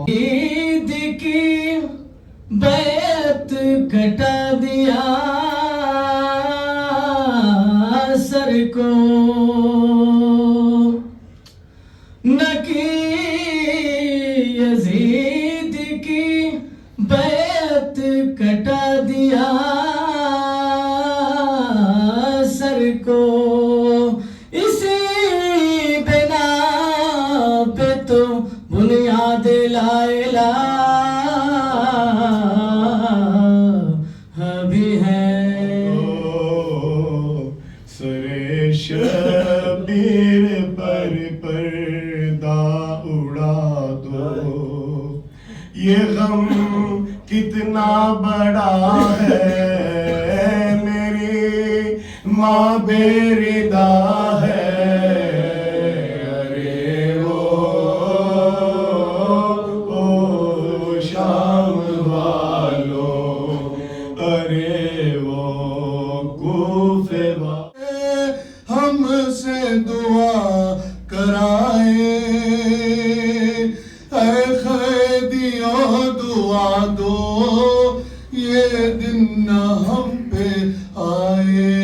عید کی بیعت کٹا دیا سر کو، نہ کی یزید کی بیعت کٹا دیا سر کو، اسی بنا پہ تو بنیاد لا الہ بھی ہے۔ سر شبیر پر پردہ اڑا دو، یہ غم کتنا بڑا ہے، میری ماں بے ردا ہے۔ ارے او شام والو، ارے وہ کوفے والو، ہم سے دعا کرائے، اے قیدیوں دعا دو، یہ دن نہ ہم پہ آئے،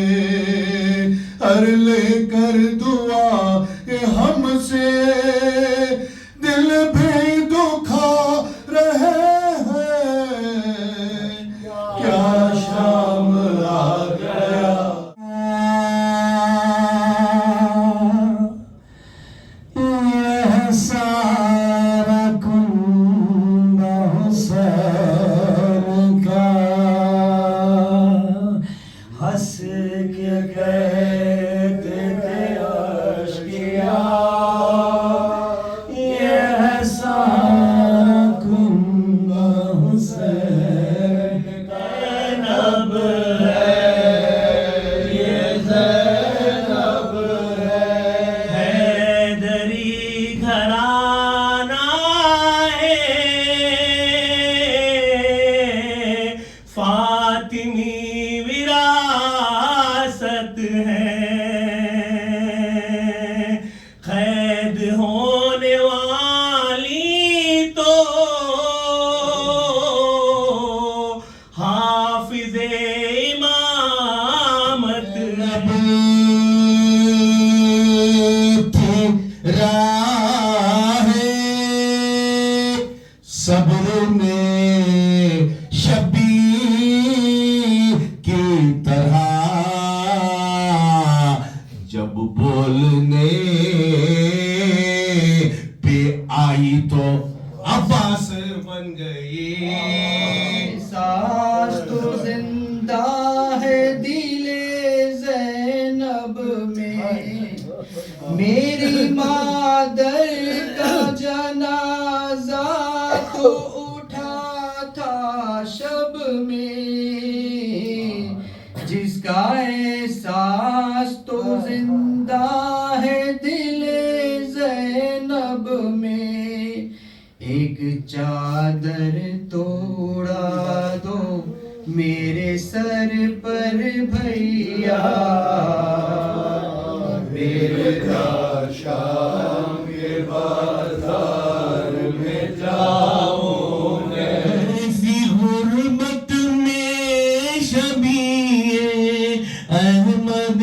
ہر لے کر دعا یہ ہم سے دل بھی دکھا رہے ہیں، کیا شام آ گیا۔ یہ سارا کنب حسین کا، ہنس کے کہتے تھے اشقیا، یہ سارا کنب حسین کا زینب ہے، یہ زینب ہے، حیدری گھرانہ ہے، فاطمی وراثت ہے، قید ہونے والی تو حافظ امامت ہے۔ راہ صبر میں شبیر کی طرح، جب بولنے پہ آئی تو عباس بن گئی۔ ساس تو زندہ ہے دل زینب میں، میری مادر کا جنازہ تو اٹھا تھا شب میں، جس کا احساس تو زندہ ہے دل زینب میں، ایک چادر توڑا دو میرے سر پر بھیا، میرے شام کے بازار میں جاؤں گے، اسی غربت میں شبیہ احمد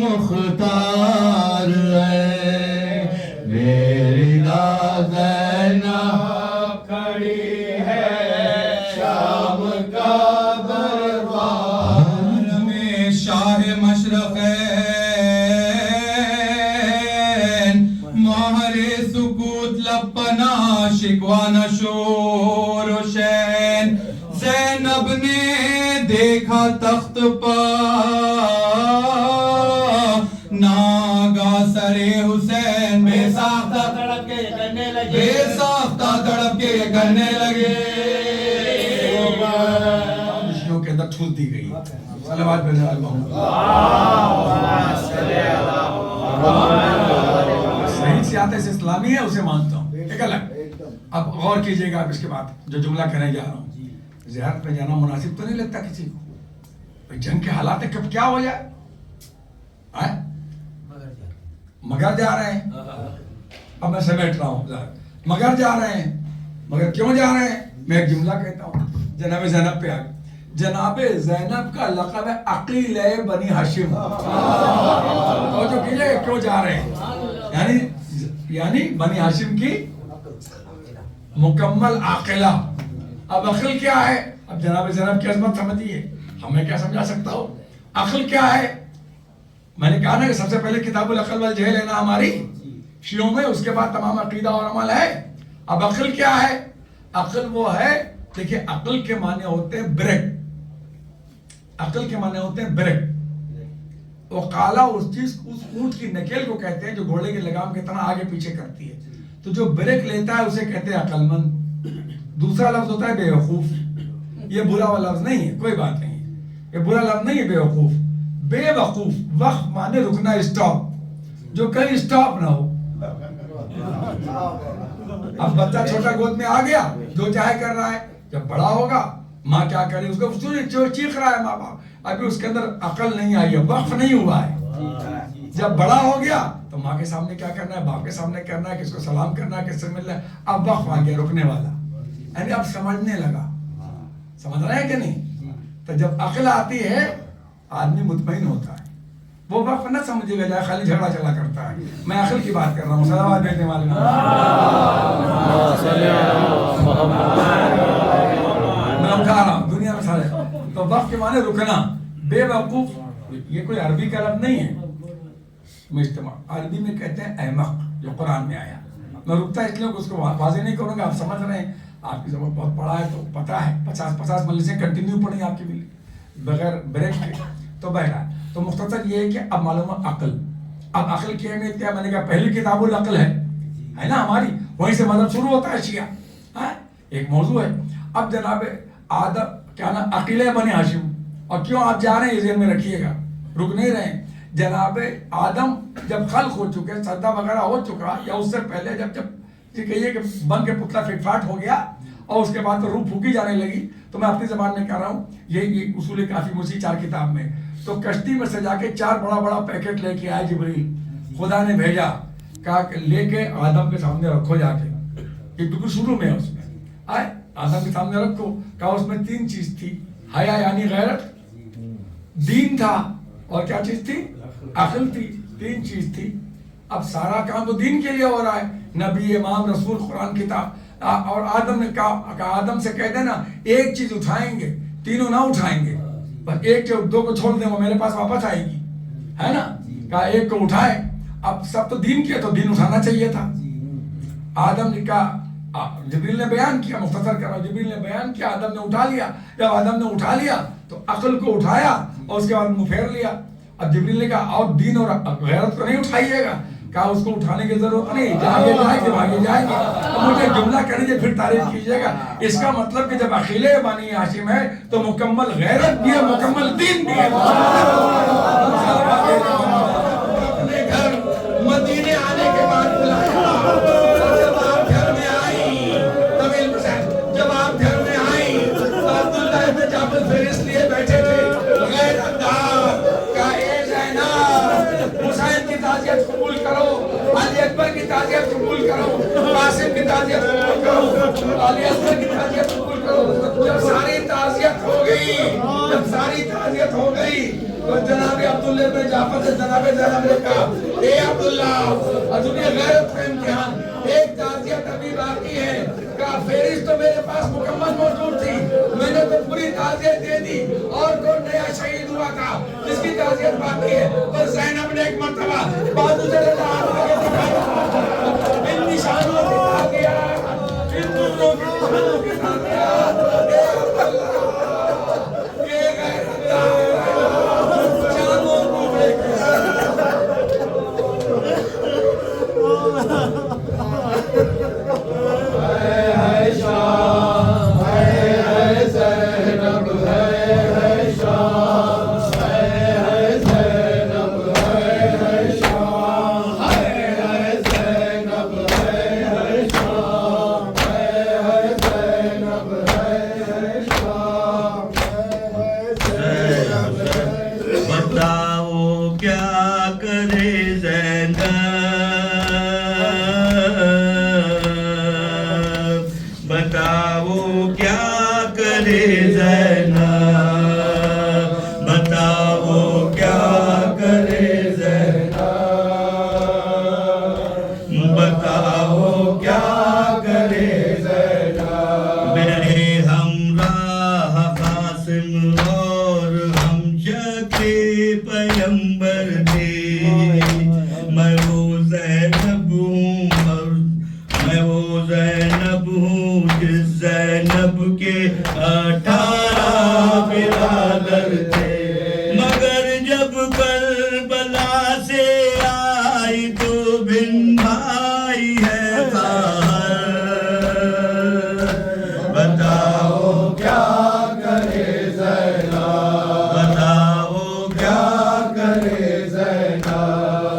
مختار ہے، میری زینب کھڑی ہے شام کا دربار میں، شاہ مشرق لپنا شکوان شور و شین، زینب نے دیکھا تخت پر ناگا سرے حسین، بے ساختہ تڑپ کے کرنے لگے، بے ساختہ تڑپ کے کرنے لگے، خوشیوں کے اندر ٹھوس دی گئی۔ صلوات بھیجنے صحیح سیاست اسلامی ہے، اسے مانتا ہوں، ایک الگ۔ اب غور کیجئے گا آپ اس کے بعد جو جملہ کہنے جا رہا ہوں، زیارت میں جانا مناسب تو نہیں لگتا کسی کو، جنگ کے حالات کب کیا ہو جائے، مگر جا رہے ہیں، اب میں سمیٹ رہا ہوں، مگر جا رہے ہیں، مگر کیوں جا رہے ہیں؟ میں ایک جملہ کہتا ہوں، جناب زینب پہ آ گئے. جناب زینب کا لقب ہے عقیل بنی ہاشم. توجہ کیجئے کیوں جا رہے ہیں، یعنی بنی ہاشم کی مکمل عاقلہ. اب عقل کیا ہے؟ اب جناب زینب کی عظمت سمجھیے، ہمیں کیا سمجھا سکتا ہو؟ عقل کیا ہے؟ میں نے کہا نا کہ سب سے پہلے کتاب العقل والجہل ہے نا ہماری شیعوں میں، اس کے بعد تمام عقیدہ اور عمل ہے. اب عقل کیا ہے؟ عقل وہ ہے، دیکھیے عقل کے معنی ہوتے ہیں بریک. عقل کے معنی ہوتے ہیں بریک. وقالہ اس چیز، اس اونٹ کی نکیل کو کہتے ہیں جو گھوڑے کے لگام کی طرح آگے پیچھے کرتی ہے. تو جو بریک لیتا ہے اسے کہتے ہیں عقل مند. دوسرا لفظ ہوتا ہے بے وقوف. یہ برا والا لفظ نہیں ہے، کوئی بات نہیں، یہ برا لفظ نہیں ہے بے وقوف. بے وقوف وقف مانے رکنا، اسٹاپ، جو کہیں اسٹاپ نہ ہو. اب بچہ چھوٹا گود میں آ گیا، جو چاہے کر رہا ہے. جب بڑا ہوگا ماں کیا کرے، اس کو چیخ رہا ہے ماں باپ، ابھی اس کے اندر عقل نہیں آئی ہے، وقف نہیں ہوا ہے. جب بڑا ہو گیا تو ماں کے سامنے کیا کرنا ہے، باپ کے سامنے کرنا ہے، کس کو سلام کرنا ہے، کس سے ملنا ہے. اب وقف آ گیا، رکنے والا، یعنی اب سمجھنے لگا. سمجھ رہے ہیں کہ نہیں؟ تو جب عقل آتی ہے آدمی مطمئن ہوتا ہے. وہ وقف نہ سمجھے گا جائے خالی جھگڑا چلا کرتا ہے. میں عقل کی بات کر رہا ہوں، صلوات بھیجنے والے میں اٹھا رہا ہوں دنیا میں سارے. تو وقف کے معنی رکنا. بے وقوف یہ کوئی عربی کا لفظ نہیں ہے، مجتمع عربی میں کہتے ہیں احمق، جو قرآن میں آیا. میں رکتا اس لیے کہ اس کو واضح نہیں کروں گا، آپ سمجھ رہے ہیں. آپ کی زبان بہت پڑھا ہے تو پتہ ہے، 50 مجلسیں کنٹینیو پڑھیں آپ کی بھی بغیر بریک کے. تو بہرحال تو مختصر یہ ہے کہ اب معلوم ہے عقل. اب عقل کی اہمیت کیا؟ میں نے کہا پہلی کتاب العقل ہے نا ہماری، وہیں سے مذہب شروع ہوتا ہے شیعہ. ایک موضوع ہے. اب جناب آدم کیا نا عقیل بنی ہاشم. اور کیوں آپ جا رہے ہیں یہ ذہن میں رکھیے گا، رک نہیں رہے. جناب آدم جب خلق ہو چکے، سجدہ وغیرہ ہو چکا، یا اس سے پہلے جب یہ کہیے کہ بن کے پتلا فٹ فاٹ ہو گیا اور اس کے بعد تو روح پھونکی جانے لگی. تو میں اپنی زبان میں کہہ رہا ہوں، یہ اصول کافی موسی 4 کتاب میں. تو کشتی میں سجا کے 4 بڑا بڑا پیکٹ لے کے آئے جبریل، خدا نے بھیجا، کہا کہ لے کے آدم کے سامنے رکھو جا کے. یہ بالکل شروع میں اس میں آئے آدم کے سامنے رکھو. کہا اس میں 3 چیز تھی، حیا یعنی غیرت، دین تھا، اور کیا چیز تھی؟ عقل تھی. 3 چیز تھی. اب سارا کام تو دین کے لیے ہو رہا ہے، نبی، امام، رسول، قرآن، کتاب. اور آدم نے کہا آدم سے کہہ دینا ایک چیز اٹھائیں گے، تینوں نہ اٹھائیں گے، بس ایک 2 کو چھوڑ دیں، وہ میرے پاس واپس آئے گی، ہے نا. کہا ایک کو اٹھائے. اب سب تو دین کیا، تو دین اٹھانا چاہیے تھا. آدم نے کہا، جبریل نے بیان کیا، مختصر کرو، جبریل نے بیان کیا، آدم نے اٹھا لیا. جب آدم نے اٹھا لیا تو عقل کو اٹھایا اور اس کے بعد منہ پھیر لیا. اب جبریل نے کہا اور دین اور غیرت کو نہیں اٹھائیے گا. کہا اس کو اٹھانے کی ضرورت نہیں، جہاں یہ جائے گی وہاں یہ جائے گی. اب مجھے جملہ کہیے پھر تعریف کیجیے گا. اس کا مطلب کہ جب عقیل بنی ہاشم ہے تو مکمل غیرت بھی ہے، مکمل دین بھی ہے. اپنے گھر مدینے آنے کے بعد بلایا، جب آپ گھر میں آئی، جب آپ گھر میں آئی تو عبداللہ ابن جعفر فہرست لیے بیٹھے تھے، غیرت دار کا اے زینب، حسین کی تعزیت قبول کرو، علی اکبر کی تعزیت قبول کرو، قاسم کی تعزیت قبول کرو، علی اصغر کی تعزیت قبول کرو. جب ساری تعزیت ہو گئی، جب ساری تعزیت ہو گئی تو جناب عبداللہ ابن جعفر سے جناب زینب نے کہا اے عبداللہ، تجھے غیرت کا امتحان، ایک تعزیت ابھی باقی ہے. کہا فہرست تو میرے پاس مکمل موجود تھی، میں نے تو پوری تعزیت دے دی، اور کون نیا شہید ہوا تھا جس کی تعزیت باقی ہے؟ تو زینب نے ایک مرتبہ بازو سے ان نشانوں سے کہا دیا، ان دونوں کی نشانوں کے ساتھ دیا، اے عبداللہ، یہ غیرت دار جانوں کو بے بتاؤ کیا کرے زینب، بتاؤ کیا کرے زینب، بتاؤ کیا کرے زینب۔ میرے ہمراہ قاسم اور ہم شکے پیمبر تھے، میں وہ زینب ہوں اور میں وہ زینب ہوں جس زینب کے 18 برادر تھے، مگر جب کربلا سے آئی تو بن بھائی ہے خواہر، بتاؤ کیا کرے زینب، بتاؤ کیا کرے زینب۔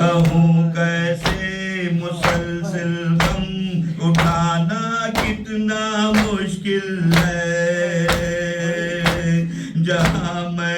کہوں کیسے مسلسل غم اٹھانا کتنا مشکل ہے، جہاں میں